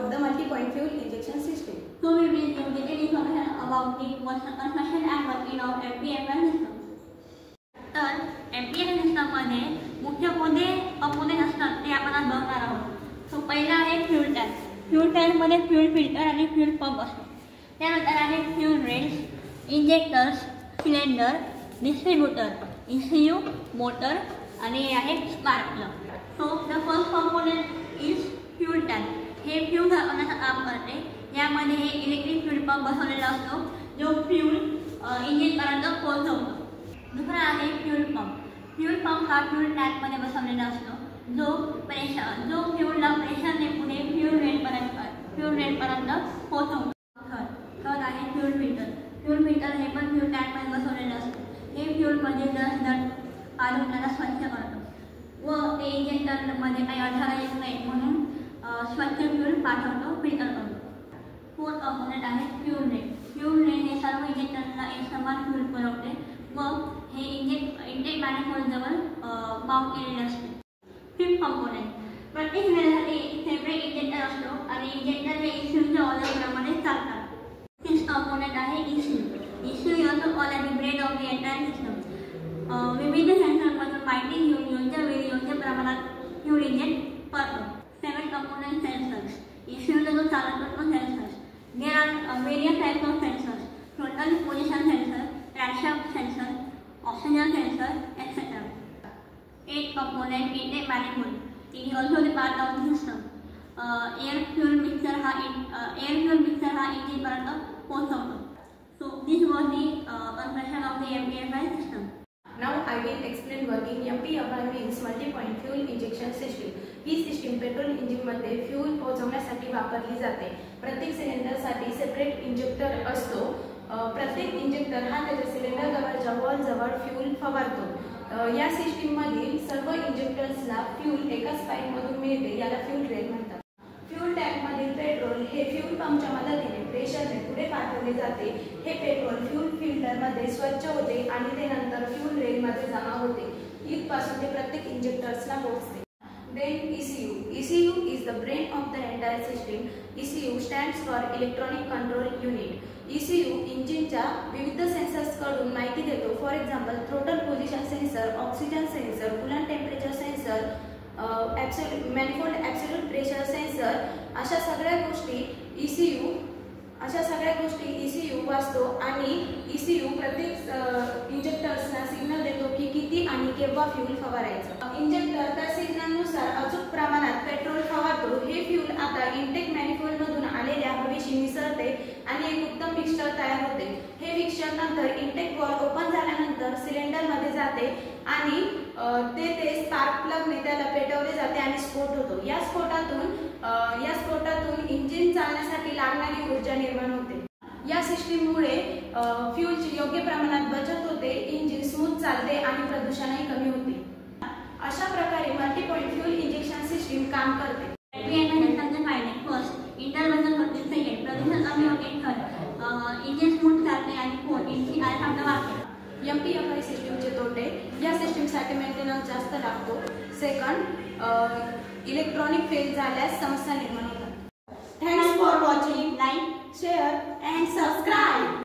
about the multi-point fuel injection system. So we will give detailed information about the construction and working of MPFI system. तर MPFI system मध्ये मुख्य कोणते component असतात ते आपण आज बघणार आहोत. सो पहिला आहे फ्यूल टँक. फ्यूल टँक मध्ये फ्यूल फिल्टर आणि फ्यूल पंप असतो. त्यानंतर आहे fuel rails, injectors, cylinder, distributor, ECU, motor आणि आहे spark plug. So the first component is fuel tank. हे फ्यूल घालवण्याचं काम करते. यामध्ये हे इलेक्ट्रिक फ्यूल पंप बसवलेला असतो जो फ्यूल इंजिनपर्यंत पोहोचवतो. दुसरा आहे फ्यूल पंप. फ्यूल पंप हा फ्यूल टँकमध्ये बसवलेला असतो जो फ्यूलला प्रेशरने पुढे फ्यूल रेलपर्यंत पोहोचवतो. थर्ड आहे फ्यूल फिल्टर. फ्यूल फिल्टर हे पण फ्यूल टँकमध्ये बसवलेलं असतं. हे फ्यूलमध्ये दट काढून त्याला स्वच्छ करतो व ते इंजेक्टरमध्ये काही अडथळा येत नाही म्हणून स्वच्छ फ्यूल पाठवतो, फिल्टर करतो. फोर्थ कंपोनेंट आहे फ्यूल रेल. फ्यूल रेल हे सर्व इंजेक्टरला एक समान फ्यूल पुरवते व हे इंटेक मॅनिफोल्डजवळ माउंट केलेले असते. Fifth component. प्रत्येक रेलसाठी सेपरेट इंजेक्टर असतो आणि इंजेक्टर हे ECUच्या ऑर्डरप्रमाणे चालतात. फिफ्थ कंपोनेंट आहे ECU. ECU is also called as the brain of the entire system. विविध सेन्सरमधून माहिती घेऊन योग्य वेळी योग्य प्रमाणात फ्यूल इंजेक्ट करतो. सेवन कंपोनेंट सेन्सर्स. ECUचा जो चालतो तो sensors. There are various types of sensors: total position sensor, traction sensor, oxygen sensor, etc. Eighth component intake manifold. It is also the part of the system. Air fuel mixture हा engine पर्यंत पोहोचवतो. So this was the construction of the MPFI system. Now I will explain working. MPFI means multi-point fuel injection system. He system petrol इंजिनमध्ये fuel पोहोचवण्यासाठी वापरली जाते. प्रत्येक सिलेंडरसाठी separate injector असतो. प्रत्येक इंजेक्टर हा त्याच्या सिलेंडर जवळच्या वॉलजवळ फ्यूल फवारतो. या सिस्टीममधील सर्व इंजेक्टर्सला फ्यूल एकाच पाईपमधून मिळते. याला फ्यूल रेल म्हणतात. फ्यूल टँकमधील पेट्रोल हे फ्यूल पंपच्या मदतीने प्रेशरने पुढे पाठवले जाते. हे पेट्रोल फ्यूल फिल्टरमध्ये स्वच्छ होते आणि ते नंतर फ्यूल रेलमध्ये जमा होते. इथपासून ते प्रत्येक इंजेक्टर्सला पोहोचते. Then ECU is the brain of the entire system. ECU stands for Electronic Control Unit. ECU इंजिनच्या विविध सेन्सर्सकडून माहिती देतो. For example throttle position sensor, oxygen sensor, coolant temperature sensor, manifold absolute pressure sensor अशा सगळ्या गोष्टी ECU वाचतो आणि ECU प्रत्येक इंजेक्टर्सना signal देतो की किती आणि केव्हा फ्यूल फवारायचं. इंजेक्टर त्या सिग्नलनुसार अचूक प्रमाणात पेट्रोल फवारतो. हे फ्यूल आता इंटेक मॅनिफोल्डमधून आलेल्या हवेशी मिसळते आणि एक उत्तम मिक्सचर तयार होते. हे मिक्सचर नंतर इंटेक वॉल्व ओपन झाल्यानंतर सिलेंडरमध्ये जाते आणि ते स्पार्क प्लगने त्याला पेटवले जाते आणि स्फोट होतो. या स्फोटातून इंजिन चालण्यासाठी लागणारी ऊर्जा निर्माण होते. या सिस्टीममुळे फ्यूलची योग्य प्रमाणात बचत होते, इंजिन स्मूथ चालते आणि प्रदूषणही कमी होते. अशा प्रकारे मल्टी-पॉइंट फ्यूल इंजेक्शन सिस्टीम काम करते. फर्स्ट इंटरव्हल होते. सेकंड प्रदूषण कमी होते. थर्ड इंजिन स्मूथ चालते आणि फोर्थ इंजिन आरामदायक वागते. MPFI सिस्टीमचे तोटे. या सिस्टीमसाठी मेंटेनन्स जास्त लागतो. सेकंड इलेक्ट्रॉनिक फेल झाल्यास समस्या निर्माण होतात. Thanks for watching. Like, share and subscribe.